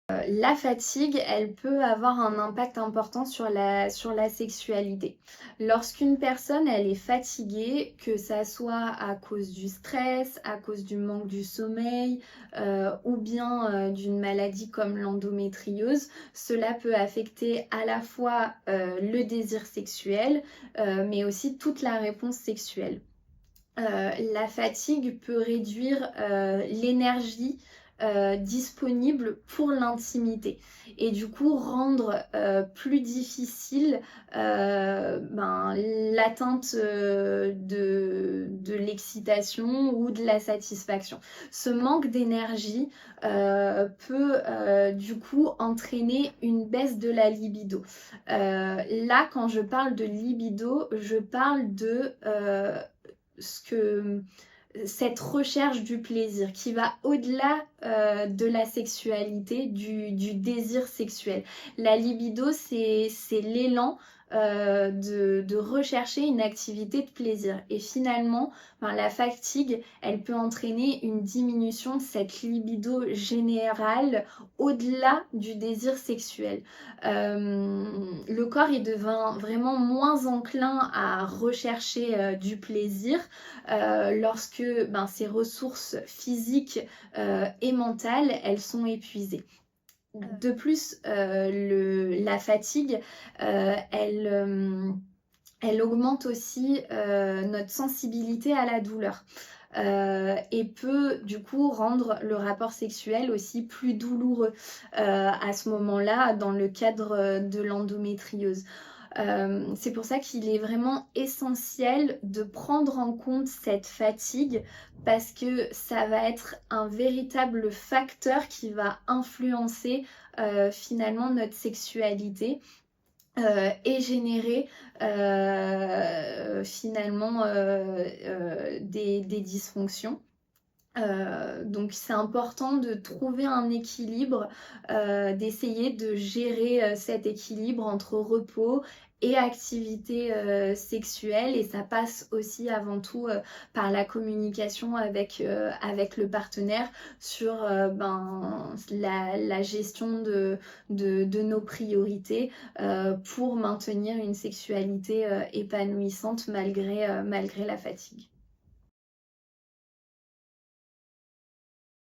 La fatigue, elle peut avoir un impact important sur la sexualité. Lorsqu'une personne, elle est fatiguée, que ça soit à cause du stress, à cause du manque du sommeil, ou bien d'une maladie comme l'endométriose, cela peut affecter à la fois le désir sexuel, mais aussi toute la réponse sexuelle. La fatigue peut réduire l'énergie disponible pour l'intimité et du coup rendre plus difficile l'atteinte de l'excitation ou de la satisfaction. Ce manque d'énergie peut du coup entraîner une baisse de la libido. Là, quand je parle de libido, je parle de cette recherche du plaisir qui va au-delà de la sexualité, du désir sexuel. La libido, c'est l'élan de rechercher une activité de plaisir. Et finalement, la fatigue, elle peut entraîner une diminution de cette libido générale au-delà du désir sexuel. Le corps, il devient vraiment moins enclin à rechercher du plaisir lorsque ses ressources physiques et mentales, elles sont épuisées. De plus, la fatigue, elle augmente aussi notre sensibilité à la douleur. Et peut du coup rendre le rapport sexuel aussi plus douloureux à ce moment-là dans le cadre de l'endométriose. C'est pour ça qu'il est vraiment essentiel de prendre en compte cette fatigue parce que ça va être un véritable facteur qui va influencer finalement notre sexualité et générer finalement des dysfonctions. Donc c'est important de trouver un équilibre, d'essayer de gérer cet équilibre entre repos et activité sexuelle et ça passe aussi avant tout par la communication avec le partenaire sur la gestion de nos priorités pour maintenir une sexualité épanouissante malgré la fatigue.